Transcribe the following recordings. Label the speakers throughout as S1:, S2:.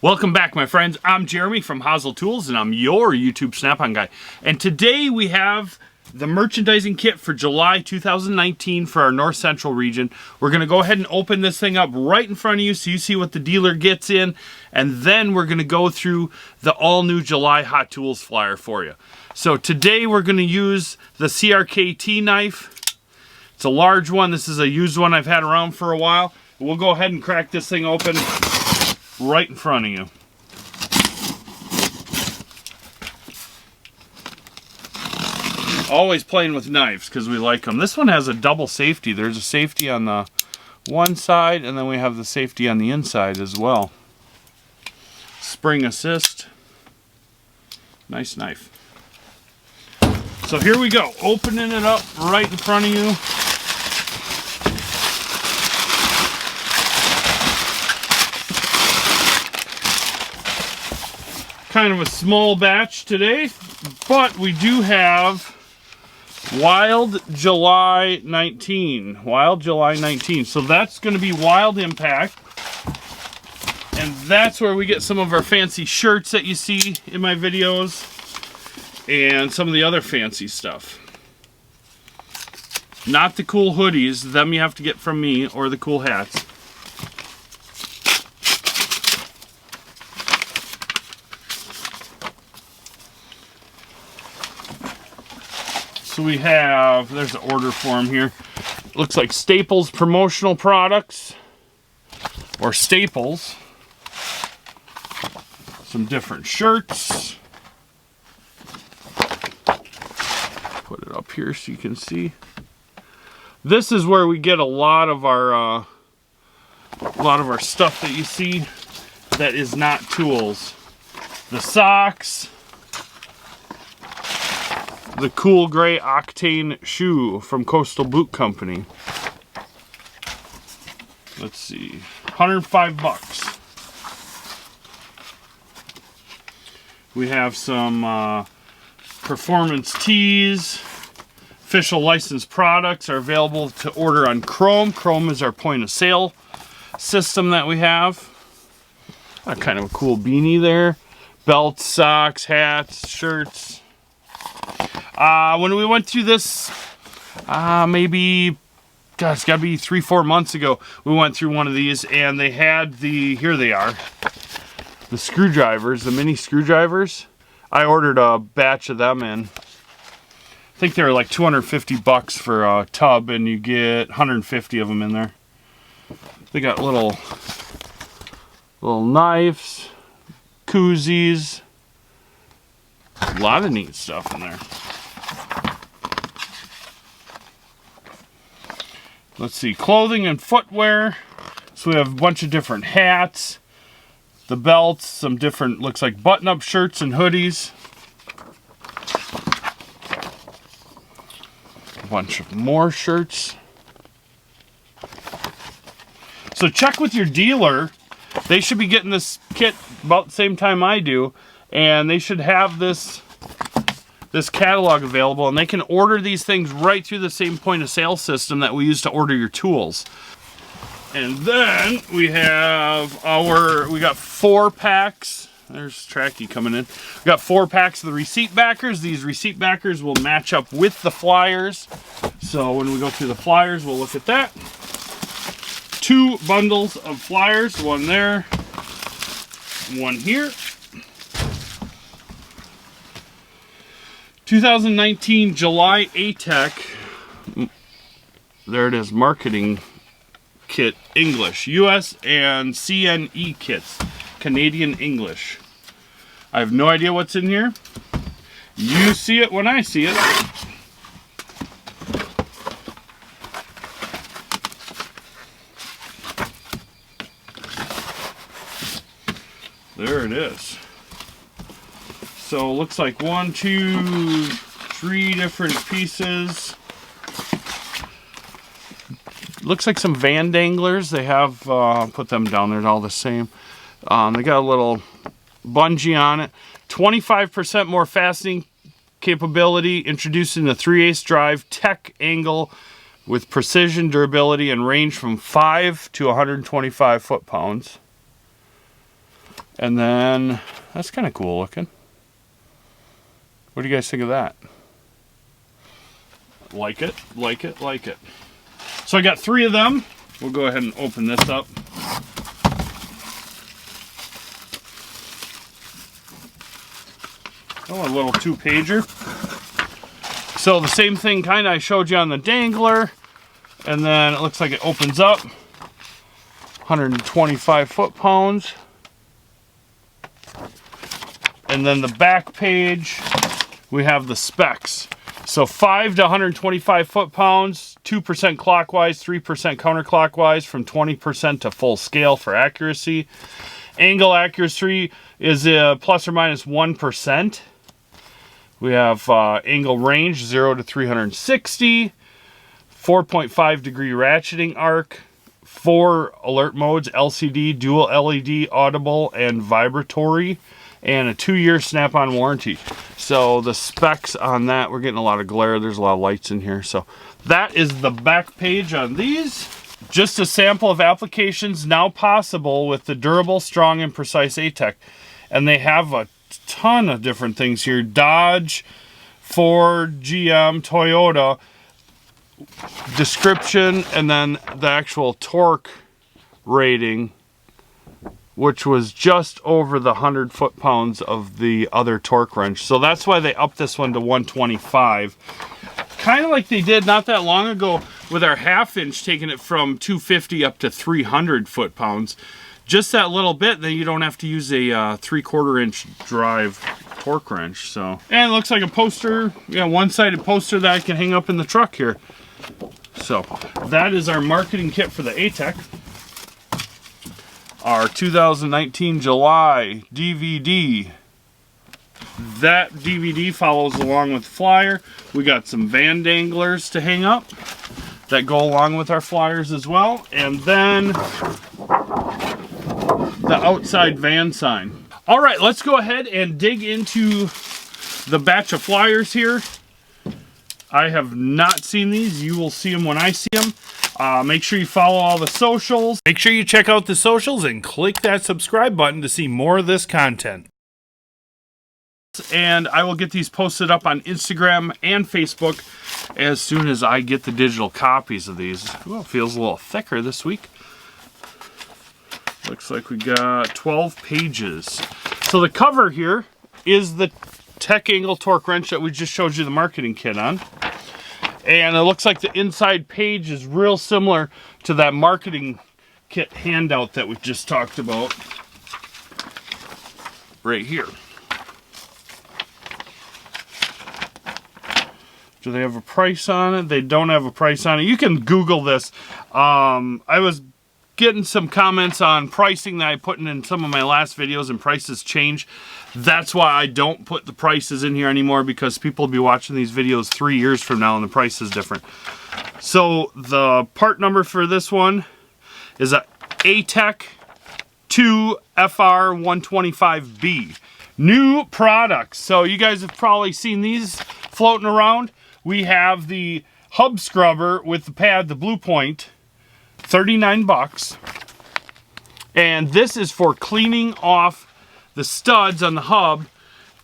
S1: Welcome back, my friends. I'm Jeremy from Haasl Tools, and I'm your YouTube Snap-on guy. And today we have the merchandising kit for July 2019 for our North Central region. We're going to go ahead and open this thing up right in front of you so you see what the dealer gets in. And then we're going to go through the all-new July Hot Tools flyer for you. So today we're going to use the Crkt knife. It's a large one. This is a used one I've had around for a while. We'll go ahead and crack this thing open right in front of you. Always playing with knives because we like them. This one has a double safety. There's a safety on the one side, and then we have the safety on the inside as well. Spring assist. Nice knife. So here we go, opening it up right in front of you. Kind of a small batch today, but we do have Wild July 19. Wild July 19. So that's going to be Wild Impact. And that's where we get some of our fancy shirts that you see in my videos and some of the other fancy stuff. Not the cool hoodies. Them you have to get from me, or the cool hats. So we have, there's an order form here. Looks like Staples promotional products, or Staples. Some different shirts. Put it up here so you can see. This is where we get a lot of our stuff that you see that is not tools. The socks. The cool gray Octane shoe from Coastal Boot Company. Let's see, 105 bucks. We have some performance tees. Official licensed products are available to order on Chrome. Chrome is our point of sale system that we have. Kind of a cool beanie there. Belts, socks, hats, shirts. When we went through this, maybe, gosh, it's gotta be 3-4 months ago, we went through one of these and they had here they are, the screwdrivers, the mini screwdrivers. I ordered a batch of them in. I think they were like 250 bucks for a tub, and you get 150 of them in there. They got little knives, koozies, a lot of neat stuff in there. Let's see, clothing and footwear. So we have a bunch of different hats, the belts, some different, looks like button-up shirts and hoodies. A bunch of more shirts. So check with your dealer. They should be getting this kit about the same time I do, and they should have this catalog available, and they can order these things right through the same point of sale system that we use to order your tools. And then we have we got 4 packs. There's Tracky coming in. We got 4 packs of the receipt backers. These receipt backers will match up with the flyers. So when we go through the flyers, we'll look at that. 2 bundles of flyers, one there, one here. 2019 July ATEC, there it is, marketing kit, English, US and CNE kits, Canadian English. I have no idea what's in here. You see it when I see it. There it is. So it looks like 1, 2, 3 different pieces. Looks like some Van Danglers. They have put them down there, all the same. They got a little bungee on it. 25% more fastening capability, introducing the 3/8 drive Tech Engel with precision, durability, and range from 5 to 125 foot-pounds. And then that's kind of cool looking. What do you guys think of that? Like it, like it, like it. So I got 3 of them. We'll go ahead and open this up. Oh, a little 2-pager. So the same thing kind of I showed you on the dangler. And then it looks like it opens up. 125 foot-pounds. And then the back page, we have the specs. So 5 to 125 foot-pounds, 2% clockwise, 3% counterclockwise, from 20% to full scale for accuracy. Angle accuracy is plus or minus 1%. We have angle range 0 to 360, 4.5 degree ratcheting arc, 4 alert modes, LCD, dual LED, audible, and vibratory, and a 2-year snap-on warranty. So the specs on that, we're getting a lot of glare. There's a lot of lights in here. So that is the back page on these. Just a sample of applications now possible with the durable, strong, and precise ATEC. And they have a ton of different things here. Dodge, Ford, GM, Toyota. Description, and then the actual torque rating, which was just over the 100 foot-pounds of the other torque wrench. So that's why they upped this one to 125. Kind of like they did not that long ago with our 1/2 inch, taking it from 250 up to 300 foot-pounds. Just that little bit, then you don't have to use a 3/4 inch drive torque wrench. So, and it looks like a poster, yeah, one-sided poster that I can hang up in the truck here. So that is our marketing kit for the ATEC. Our 2019 July DVD. That DVD follows along with the flyer. We got some van danglers to hang up that go along with our flyers as well. And then the outside van sign. All right, let's go ahead and dig into the batch of flyers here. I have not seen these. You will see them when I see them. Make sure you follow all the socials. Make sure you check out the socials and click that subscribe button to see more of this content. And I will get these posted up on Instagram and Facebook as soon as I get the digital copies of these. Ooh, it feels a little thicker this week. Looks like we got 12 pages. So the cover here is the Tech Engel torque wrench that we just showed you the marketing kit on. And it looks like the inside page is real similar to that marketing kit handout that we just talked about right here. Do they have a price on it? They don't have a price on it. You can Google this. I was getting some comments on pricing that I put in some of my last videos, and prices change. That's why I don't put the prices in here anymore, because people will be watching these videos 3 years from now and the price is different. So the part number for this one is a ATEC 2 FR125B. New products. So you guys have probably seen these floating around. We have the hub scrubber with the pad, the Blue Point, 39 bucks. And this is for cleaning off the studs on the hub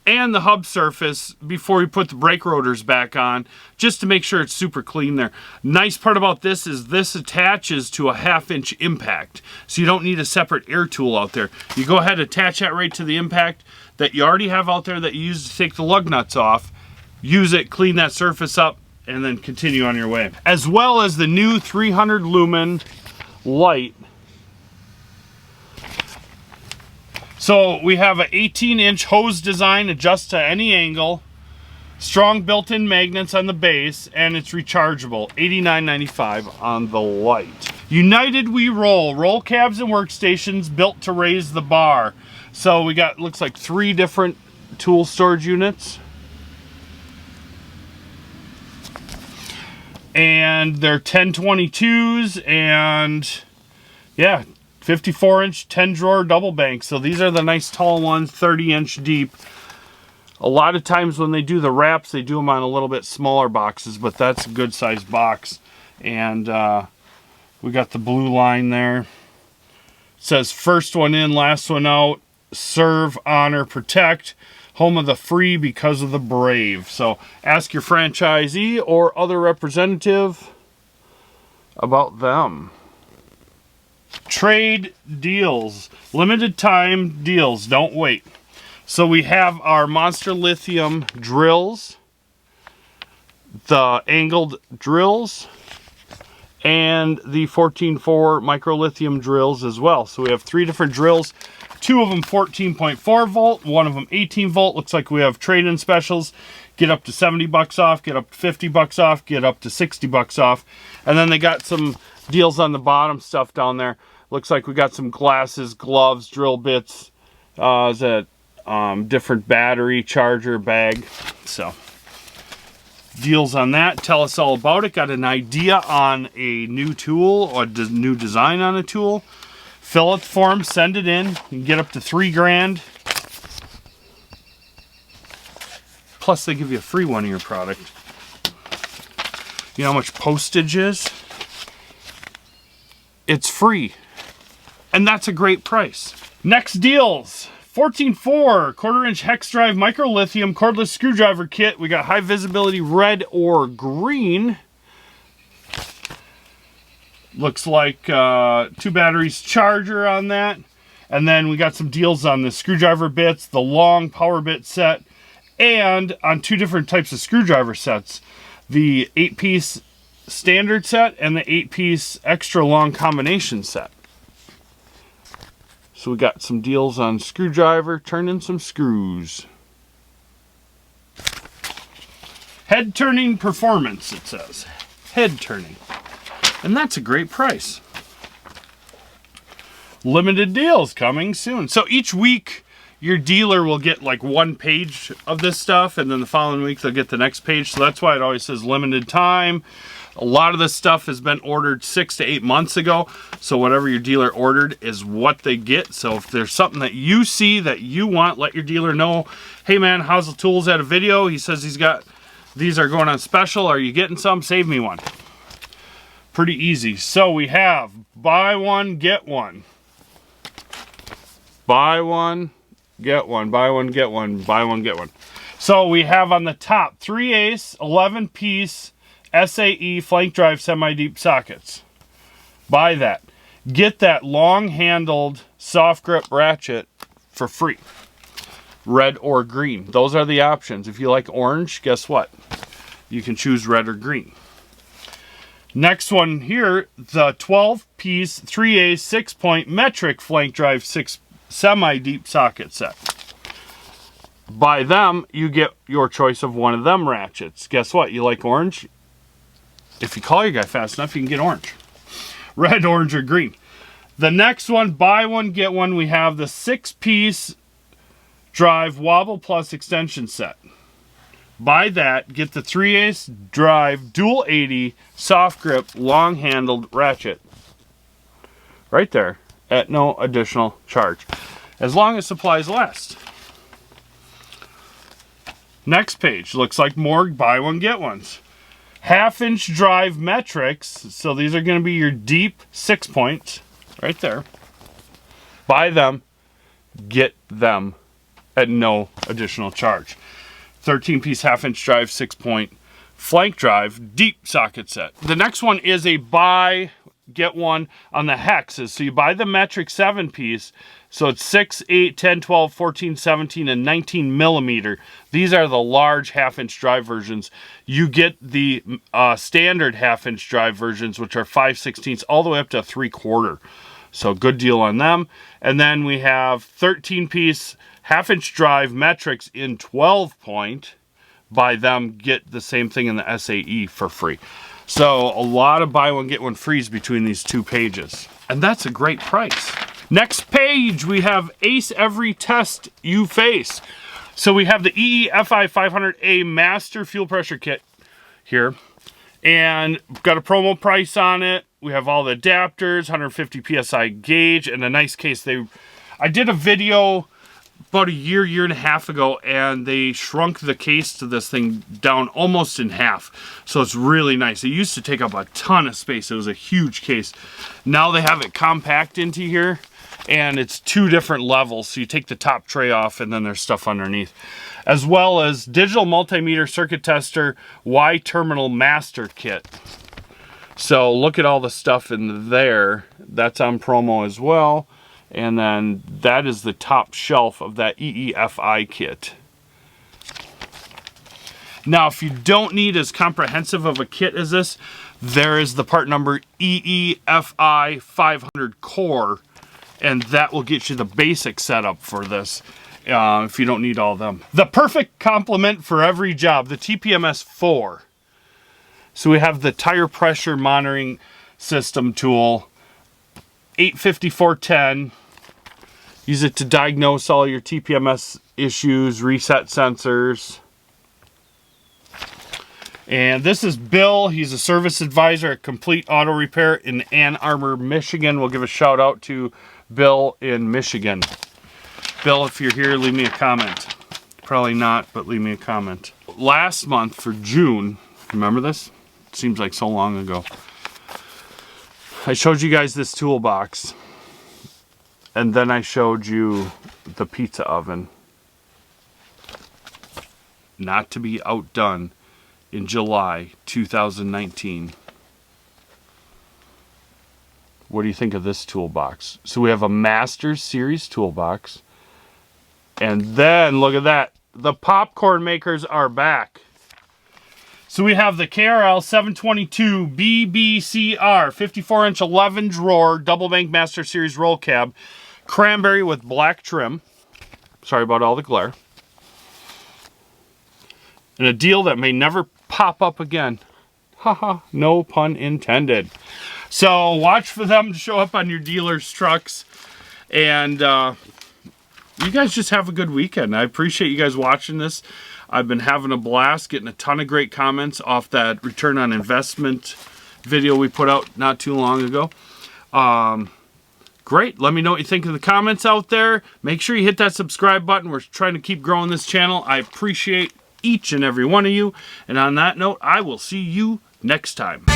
S1: and the hub surface before you put the brake rotors back on, just to make sure it's super clean there. Nice part about this is this attaches to a 1/2 inch impact, so you don't need a separate air tool out there. You go ahead and attach that right to the impact that you already have out there that you use to take the lug nuts off. Use it, clean that surface up, and then continue on your way. As well as the new 300 Lumen Light. So we have an 18-inch hose design, adjusts to any angle, strong built-in magnets on the base, and it's rechargeable. $89.95 on the Light. United We Roll. Roll cabs and workstations built to raise the bar. So we got, looks like 3 different tool storage units. And they're 1022s, and yeah, 54-inch 10-drawer double bank. So these are the nice tall ones, 30-inch deep. A lot of times when they do the wraps, they do them on a little bit smaller boxes, but that's a good sized box. And we got the blue line there. It says first one in, last one out. serve, honor, protect. Home of the free because of the brave. So ask your franchisee or other representative about them. Trade deals. Limited time deals. Don't wait. So we have our Monster Lithium drills, the angled drills, and the 14.4 micro lithium drills as well. So we have 3 different drills. 2 of them 14.4 volt, 1 of them 18 volt. Looks like we have trade-in specials. Get up to 70 bucks off, get up to 50 bucks off, get up to 60 bucks off. And then they got some deals on the bottom stuff down there. Looks like we got some glasses, gloves, drill bits, different battery charger bag. So deals on that. Tell us all about it. Got an idea on a new tool or new design on a tool. Fill out the form, send it in. You can get up to $3,000. Plus they give you a free one of your product. You know how much postage is? It's free. And that's a great price. Next deals. 14.4 1/4-inch hex drive micro lithium cordless screwdriver kit. We got high visibility red or green. Looks like 2 batteries charger on that. And then we got some deals on the screwdriver bits, the long power bit set, and on 2 different types of screwdriver sets. The 8-piece standard set and the 8-piece extra long combination set. So we got some deals on screwdriver, turn in some screws. Head turning performance, it says. Head turning. And that's a great price. Limited deals coming soon. So each week, your dealer will get like 1 page of this stuff, and then the following week they'll get the next page. So that's why it always says limited time. A lot of this stuff has been ordered 6 to 8 months ago. So whatever your dealer ordered is what they get. So if there's something that you see that you want, let your dealer know. Hey man, Haasl Tools had a video. He says he's got, these are going on special. Are you getting some? Save me one. Pretty easy. So we have buy one, get one. Buy one, get one. Buy one, get one. Buy one, get one. So we have on the top 3/8 11-piece SAE flank drive semi-deep sockets. Buy that. Get that long-handled soft grip ratchet for free. Red or green. Those are the options. If you like orange, guess what? You can choose red or green. Next one here, the 12-piece 3/8 6-point metric flank drive 6 semi-deep socket set. Buy them, you get your choice of one of them ratchets. Guess what? You like orange? If you call your guy fast enough, you can get orange. Red, orange, or green. The next one, buy one, get one. We have the 6-piece drive Wobble Plus extension set. Buy that, get the 3/8 drive dual 80 soft grip long handled ratchet. Right there at no additional charge. As long as supplies last. Next page, looks like more buy one, get ones. 1/2-inch drive metrics. So these are going to be your deep 6-points. Right there. Buy them, get them at no additional charge. 13-piece 1/2-inch drive 6-point flank drive deep socket set. The next one is a buy, get one on the hexes. So you buy the metric 7-piece. So it's 6, 8, 10, 12, 14, 17, and 19 millimeter. These are the large 1/2-inch drive versions. You get the standard 1/2-inch drive versions, which are 5/16 all the way up to 3/4. So good deal on them. And then we have 13-piece 1/2-inch drive metrics in 12-point. Buy them, get the same thing in the SAE for free. So a lot of buy one, get one frees between these 2 pages. And that's a great price. Next page, we have Ace Every Test You Face. So we have the EEFI 500A Master Fuel Pressure Kit here. And got a promo price on it. We have all the adapters, 150 PSI gauge, and a nice case. I did a video about a year and a half ago, and they shrunk the case to this thing down almost in half. So it's really nice. It used to take up a ton of space. It was a huge case. Now they have it compact into here, and it's 2 different levels. So you take the top tray off and then there's stuff underneath. As well as digital multimeter circuit tester Y-terminal master kit. So look at all the stuff in there. That's on promo as well. And then that is the top shelf of that EEFI kit. Now, if you don't need as comprehensive of a kit as this, there is the part number EEFI 500 core, and that will get you the basic setup for this if you don't need all of them. The perfect complement for every job, the TPMS 4. So we have the tire pressure monitoring system tool, 85410. Use it to diagnose all your TPMS issues, reset sensors. And this is Bill. He's a service advisor at Complete Auto Repair in Ann Arbor, Michigan. We'll give a shout out to Bill in Michigan. Bill, if you're here, leave me a comment. Probably not, but leave me a comment. Last month for June, remember this? It seems like so long ago. I showed you guys this toolbox. And then I showed you the pizza oven. Not to be outdone. In July 2019. What do you think of this toolbox? So we have a Masters Series toolbox. And then, look at that. The popcorn makers are back. So we have the KRL 722 BBCR 54-inch 11 drawer double bank Master Series roll cab. Cranberry with black trim. Sorry about all the glare. And a deal that may never pop up again. Haha, no pun intended. So watch for them to show up on your dealer's trucks. And you guys just have a good weekend. I appreciate you guys watching this. I've been having a blast, getting a ton of great comments off that return on investment video we put out not too long ago. Great. Let me know what you think in the comments out there. Make sure you hit that subscribe button. We're trying to keep growing this channel. I appreciate each and every one of you. And on that note, I will see you next time.